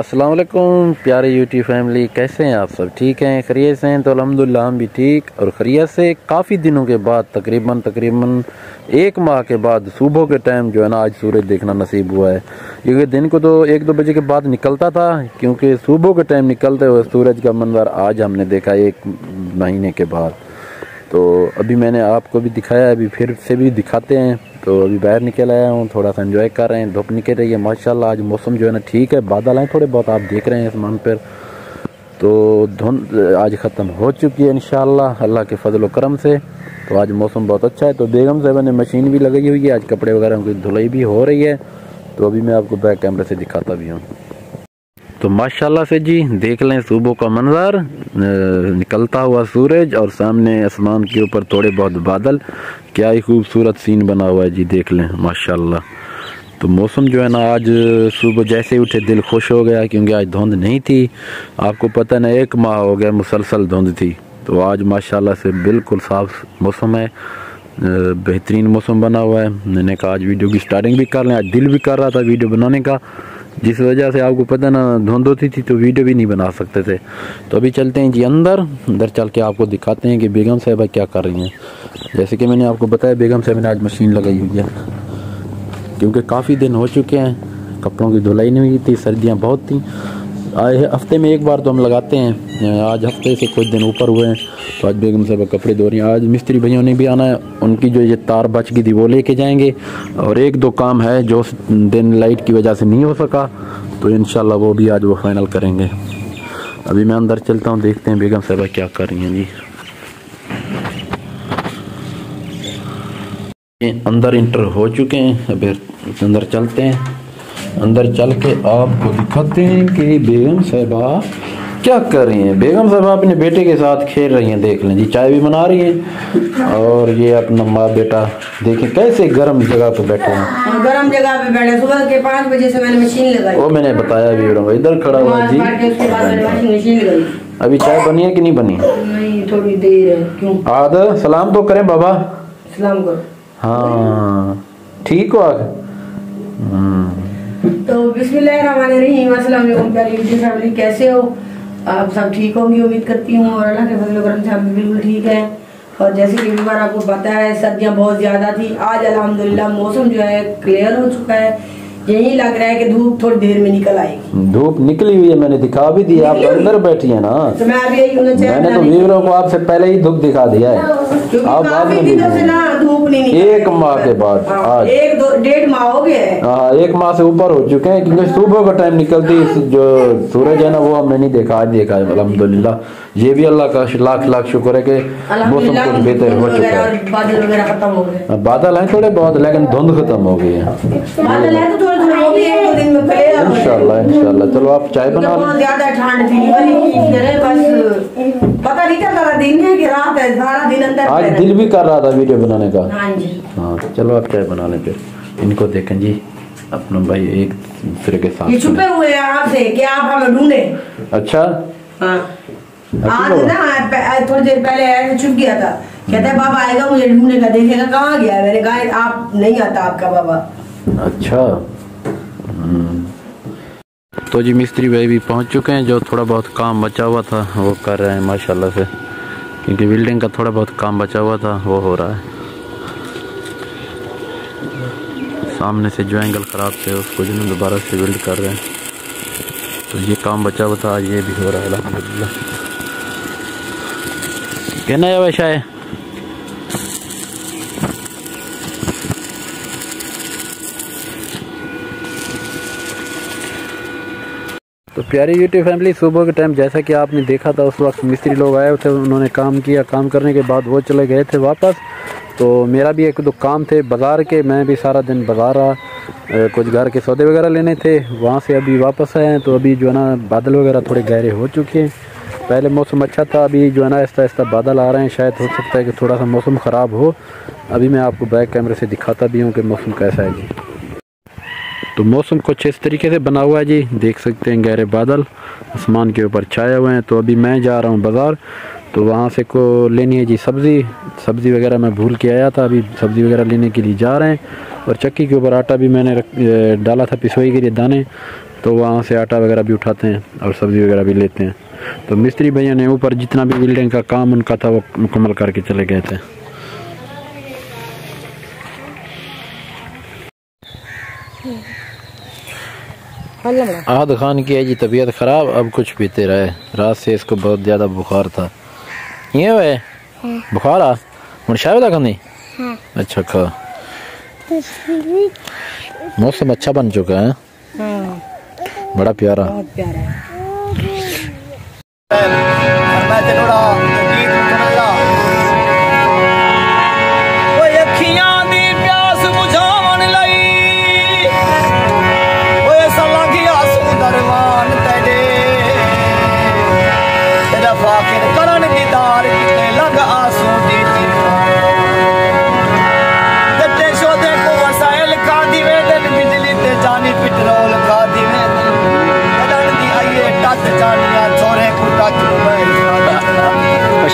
अस्सलाम वालेकुम प्यारे यूट्यूब फैमिली, कैसे हैं आप सब? ठीक हैं, खैरियत से हैं? तो अल्हम्दुलिल्लाह हम भी ठीक और खैरियत से। काफ़ी दिनों के बाद तकरीबन 1 माह के बाद सुबह के टाइम जो है ना आज सूरज देखना नसीब हुआ है। क्योंकि दिन को तो 1-2 बजे के बाद निकलता था, क्योंकि सुबह के टाइम निकलते हुए सूरज का मंजर आज हमने देखा 1 महीने के बाद। तो अभी मैंने आपको भी दिखाया, अभी फिर से भी दिखाते हैं। तो अभी बाहर निकल आया हूँ, थोड़ा सा एंजॉय कर रहे हैं, धूप निकल रही है माशाल्लाह। आज मौसम जो है ना ठीक है, बादल हैं थोड़े बहुत, आप देख रहे हैं आसमान पर। तो धुंध आज ख़त्म हो चुकी है इंशाल्लाह अल्लाह के फजल व करम से। तो आज मौसम बहुत अच्छा है। तो बेगम साहब ने मशीन भी लगाई हुई है, आज कपड़े वगैरह की धुलाई भी हो रही है। तो अभी मैं आपको बैक कैमरे से दिखाता भी हूँ। तो माशाल्लाह से जी देख लें सुबह का मंजर, निकलता हुआ सूरज और सामने आसमान के ऊपर थोड़े बहुत बादल। क्या ही खूबसूरत सीन बना हुआ है जी, देख लें माशाल्लाह। तो मौसम जो है ना आज सुबह जैसे उठे दिल खुश हो गया, क्योंकि आज धुंध नहीं थी। आपको पता ना 1 माह हो गया मुसलसल धुंध थी। तो आज माशाल्लाह से बिल्कुल साफ मौसम है, बेहतरीन मौसम बना हुआ है। मैंने कहा आज वीडियो की स्टार्टिंग भी कर लें, आज दिल भी कर रहा था वीडियो बनाने का, जिस वजह से आपको पता ना धुंध होती थी तो वीडियो भी नहीं बना सकते थे। तो अभी चलते हैं जी अंदर चल के आपको दिखाते हैं कि बेगम साहिबा क्या कर रही हैं। जैसे कि मैंने आपको बताया, बेगम साहिबा ने आज मशीन लगाई हुई है, क्योंकि काफ़ी दिन हो चुके हैं कपड़ों की धुलाई नहीं हुई थी, सर्दियाँ बहुत थी। आए हफ्ते में 1 बार तो हम लगाते हैं, आज हफ्ते से कुछ दिन ऊपर हुए हैं। तो आज बेगम साहब कपड़े धो रही हैं। आज मिस्त्री भैया ने भी आना है, उनकी जो ये तार बच गई थी वो लेके जाएंगे। और 1-2 काम है जो दिन लाइट की वजह से नहीं हो सका, तो इंशाल्लाह वो भी आज वो फाइनल करेंगे। अभी मैं अंदर चलता हूँ, देखते हैं बेगम साहब क्या कर रही हैं जी। अंदर इंटर हो चुके हैं, अभी अंदर चलते हैं। अंदर चल के आपको दिखाते हैं कि बेगम साहिबा क्या कर रही हैं। बेगम साहिबा अपने बेटे के साथ खेल रही हैं, देख लें जी। चाय भी बना रही हैं और ये अपना माँ बेटा देखें कैसे गर्म जगह पे बैठे हैं। गर्म जगह पे बैठे, सुबह के 5 बजे से मैंने मशीन लगाई। वो मैंने बताया भी, इधर खड़ा हुआ जी। मशीन लगाई। अभी चाय बनी है कि नहीं बनी? नहीं, थोड़ी देर है। क्यों? आद सलाम तो करें बाबा। सलाम करो। हाँ ठीक हो? तो बिस्मिल्लाहिर्रहमानिर्रहीम, अस्सलाम वालेकुम प्यारी यूट्यूब फैमिली, कैसे हो आप? सब ठीक होंगी उम्मीद करती हूँ, और अल्लाह के फजल व करम से हम भी बिल्कुल ठीक है। और जैसे कि एक बार आपको पता है सर्दियाँ बहुत ज़्यादा थी, आज अल्हम्दुलिल्लाह मौसम जो है क्लियर हो चुका है। यही लग रहा है कि धूप थोड़ी देर में निकल आएगी। धूप निकली हुई है, मैंने दिखा भी दिया, आप अंदर बैठी है ना। तो मैं अभी मैंने तो व्यूअरों को आपसे पहले ही धूप दिखा दिया है। अब काफी दिनों से ना धूप नहीं निकली, 1 माह के बाद आज 1-1.5 माह हो गया है। हाँ 1 माह से ऊपर हो चुके हैं, क्योंकि सुबह का टाइम निकलती जो सूरज है ना वो हमने नहीं देखा, आज देखा है अल्हम्दुलिल्लाह। ये भी अल्लाह का लाख शुक्र है कि मौसम कुछ बेहतर हो चुका है। बादल वगैरह खत्म हो गए। बादल है थोड़े बहुत, लेकिन धुंध खत्म हो गई है। बादल है तो थोड़ा भी 1-2 दिन में इंशाल्लाह। चलो आप चाय बना लो। ज्यादा ठंड थी, बस पता नहीं चल रहा दिन है कि रात है, सारा दिन अंदर। आज दिल भी कर रहा था वीडियो बनाने का। हाँ जी। हाँ चलो आप चाय बना लें फिर। इनको देखें जी, अपना भाई एक दूसरे के साथ ये छुपे हुए हैं आपसे कि आप हमें ढूंढे। अच्छा हाँ। आज ना थोड़ी देर पहले ऐसे छुप गया था, कहता है बाबा आएगा मुझे ढूंढेगा, देखेगा कहाँ गया। मैंने कहा आप नहीं आता आपका बाबा। अच्छा। तो जी मिस्त्री भाई भी पहुंच चुके हैं, जो थोड़ा बहुत काम बचा हुआ था वो कर रहे हैं माशाल्लाह से, क्योंकि बिल्डिंग का थोड़ा बहुत काम बचा हुआ था वो हो रहा है। सामने से जो एंगल ख़राब थे उसको जो दोबारा से बिल्ड कर रहे हैं। तो ये काम बचा हुआ था, ये भी हो रहा है अल्हम्दुलिल्लाह। कहना है वैसा है। तो प्यारी यूट्यूब फैमिली, सुबह के टाइम जैसा कि आपने देखा था उस वक्त मिस्त्री लोग आए थे, उन्होंने काम किया। काम करने के बाद वो चले गए थे वापस। तो मेरा भी 1-2 काम थे बाज़ार के, मैं भी सारा दिन बाज़ार रहा, कुछ घर के सौदे वगैरह लेने थे, वहाँ से अभी वापस आए हैं। तो अभी जो है ना बादल वगैरह थोड़े गहरे हो चुके हैं। पहले मौसम अच्छा था, अभी जो है ना आहिस्ता बादल आ रहे हैं। शायद हो सकता है कि थोड़ा सा मौसम ख़राब हो। अभी मैं आपको बैक कैमरे से दिखाता भी हूँ कि मौसम कैसा है जी। तो मौसम कुछ इस तरीके से बना हुआ है जी, देख सकते हैं गहरे बादल आसमान के ऊपर छाए हुए हैं। तो अभी मैं जा रहा हूँ बाज़ार, तो वहाँ से को लेनी है जी सब्ज़ी वगैरह मैं भूल के आया था। अभी सब्ज़ी वगैरह लेने के लिए जा रहे हैं। और चक्की के ऊपर आटा भी मैंने डाला था पिसवाई के लिए दाने, तो वहाँ से आटा वगैरह भी उठाते हैं और सब्ज़ी वगैरह भी लेते हैं। तो मिस्त्री भैया ने ऊपर जितना भी बिल्डिंग का काम उनका था वो मुकम्मल करके चले गए थे। आद खान की है जी तबीयत ख़राब, अब कुछ पीते रहे। रात से इसको बहुत ज़्यादा बुखार था। ये वे बुखार आ हूँ शायद था नहीं। अच्छा खा। मौसम अच्छा बन चुका है। बड़ा प्यारा।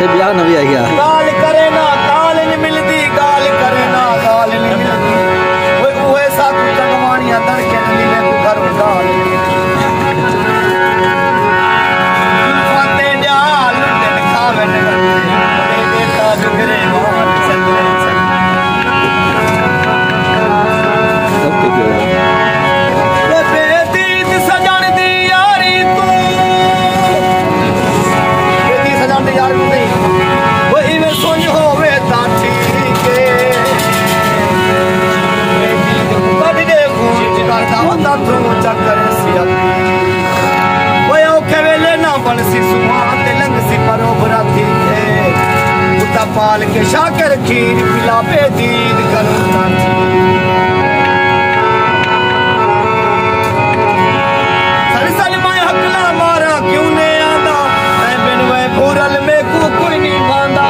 ब्याह न भी आ गया। गाल करे ना गाल नहीं मिलती, गाल करे ना गाल नहीं मिलती। वो ऐसा कुछ कमानियां तड़के मिले को घर गाल फते जाल दिन खावे न दे देता जुगरे मान चले सब ठीक है। वो बेदीद सजन दी यारी तू, बेदी सजन दी यारी नहीं सोच होवे ता ठीक है। बड़ी देखो करता होता तू चक्कर सियापी वो औखे वेले ना बनसी सुमा ते लंग सी परोबरा ठीक है। उता पाल के शाकर खीर पिला पे दीद करो ना सरसल मैं हकला मारा क्यों ने आंदा मैं बिन वे भूरल में को कोई नहीं बांधा।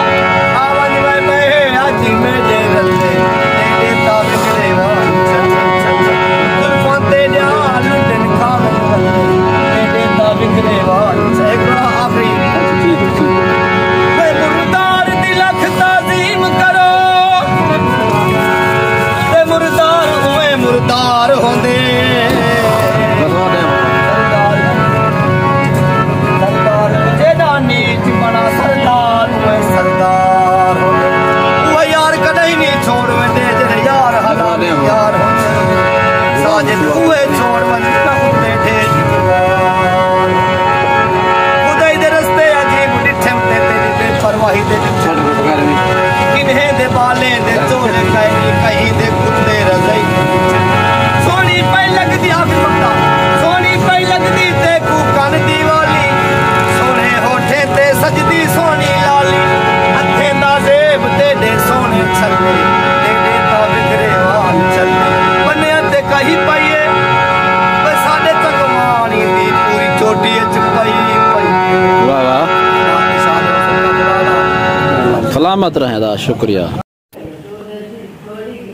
सलामत रहें। शुक्रिया।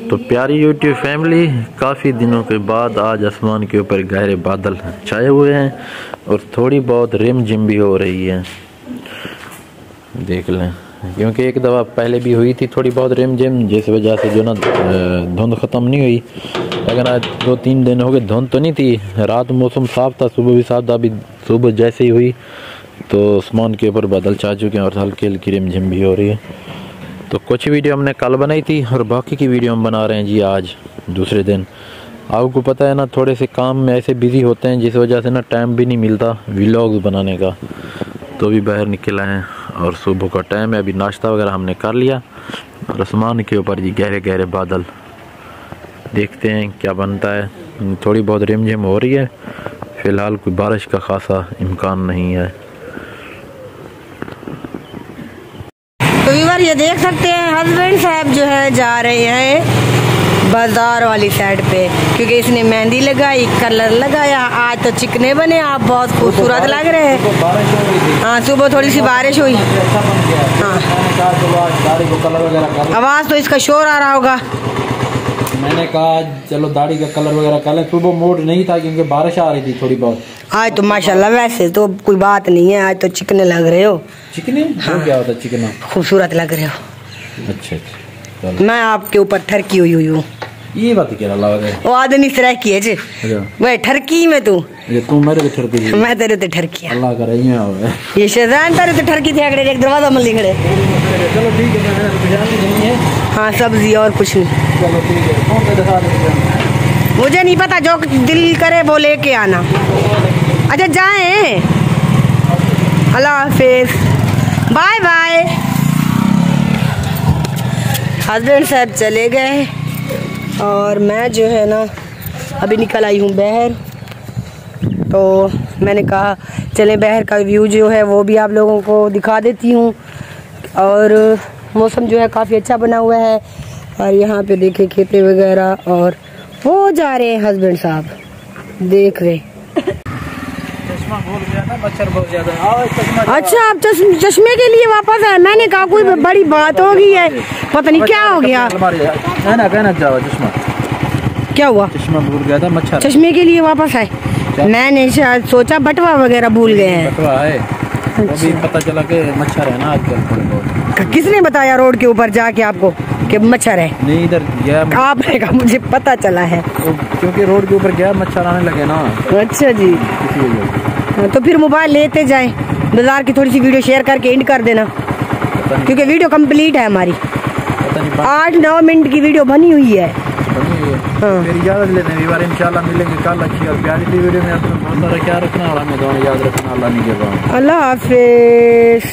तो प्यारी यूट्यूब फैमिली, काफ़ी दिनों के बाद आज आसमान के ऊपर गहरे बादल छाए हुए हैं और थोड़ी बहुत रिम झिम भी हो रही है। देख लें, क्योंकि एक दफ़ा पहले भी हुई थी थोड़ी बहुत रिम झिम, जिस वजह से जो ना धुंध ख़त्म नहीं हुई। लेकिन आज 2-3 दिन हो गए धुंध तो नहीं थी। रात मौसम साफ़ था, सुबह भी साफ़ था। अभी सुबह जैसे ही हुई तो आसमान के ऊपर बादल छा चुके हैं और हल्की हल्की रिम झिम भी हो रही है। तो कुछ वीडियो हमने कल बनाई थी और बाकी की वीडियो हम बना रहे हैं जी आज दूसरे दिन। आपको पता है ना, थोड़े से काम में ऐसे बिज़ी होते हैं जिस वजह से ना टाइम भी नहीं मिलता व्लॉग्स बनाने का। तो भी बाहर निकला है और सुबह का टाइम है। अभी नाश्ता वगैरह हमने कर लिया और आसमान के ऊपर जी गहरे गहरे बादल। देखते हैं क्या बनता है। थोड़ी बहुत रिमझिम हो रही है, फ़िलहाल कोई बारिश का खासा इम्कान नहीं है। तो व्यूअर ये देख सकते हैं हस्बैंड साहब जो है जा रहे हैं बाजार वाली साइड पे, क्योंकि इसने मेहंदी लगाई, कलर लगाया। आज तो चिकने बने, आप बहुत खूबसूरत लग रहे हैं। हाँ, सुबह थोड़ी सी बारिश हुई। हाँ, आवाज़ तो इसका शोर आ रहा होगा। मैंने कहा चलो दाढ़ी का कलर वगैरह कर लें। सुबह मूड नहीं था क्योंकि बारिश आ रही थी थोड़ी बहुत। आज तो माशाल्लाह वैसे तो कोई बात नहीं है, आज तो चिकने लग रहे हो। चिकने? हाँ। क्या होता है चिकना? खूबसूरत लग रहे हो। अच्छा। मैं आपके ऊपर ठरकी हुई हूँ। ये बात क्या लगा है वो आदमी तरह की है जे वह ठरकी में तू ये तू मेरे तो ठरकी मैं तेरे ते ठरकी अल्लाह करे ये शैतान तेरे ते ठरकी थे अगले एक दरवाजा मल्ली खड़े। चलो ठीक है मैं गुजारनी नहीं है। हाँ सब्जी और कुछ नहीं। चलो ठीक है कौन सा दिखा दे मुझे नहीं पता जो दिल करे वो लेके आना। अच्छा जाएं अल्लाह हाफिज बाय बाय। हस्बैंड साहब चले गए और मैं जो है ना अभी निकल आई हूँ बहर। तो मैंने कहा चलें बहर का व्यू जो है वो भी आप लोगों को दिखा देती हूँ। और मौसम जो है काफ़ी अच्छा बना हुआ है और यहाँ पे देखे खेते वगैरह और वो जा रहे हैं हस्बैंड साहब देख रहे। चश्मा भूल गया था मच्छर बहुत ज्यादा। अच्छा आप चश्मे के लिए वापस आए। मैंने कहा कोई बड़ी बात हो गई है पता नहीं क्या हो गया। कहना जाओ चश्मा क्या हुआ? चश्मा भूल गया था मच्छर चश्मे के लिए वापस आए। मैंने शायद सोचा बटवा वगैरह भूल गए हैं। बटवा है अभी पता चला कि मच्छर है ना आजकल थोड़े बहुत। किसने बताया रोड के ऊपर जाके आपको कि मच्छर है? नहीं इधर गया आपने कहा मुझे पता चला है तो, क्योंकि रोड के ऊपर गया मच्छर आने लगे ना। अच्छा जी इसी वजह तो फिर मोबाइल लेते जाए बाजार की थोड़ी सी वीडियो शेयर करके एंड कर देना क्योंकि वीडियो कंप्लीट है हमारी। 8-9 मिनट की वीडियो बनी हुई है। हाँ। फिर इजाज़त लेते हैं इंशाल्लाह मिलेंगे कल अच्छी और प्यारी वीडियो में। अपना बहुत सारा ख्याल रखना और हमें दोनों याद रखना। अल्लाह नहीं के बाद अल्लाह हाफिज।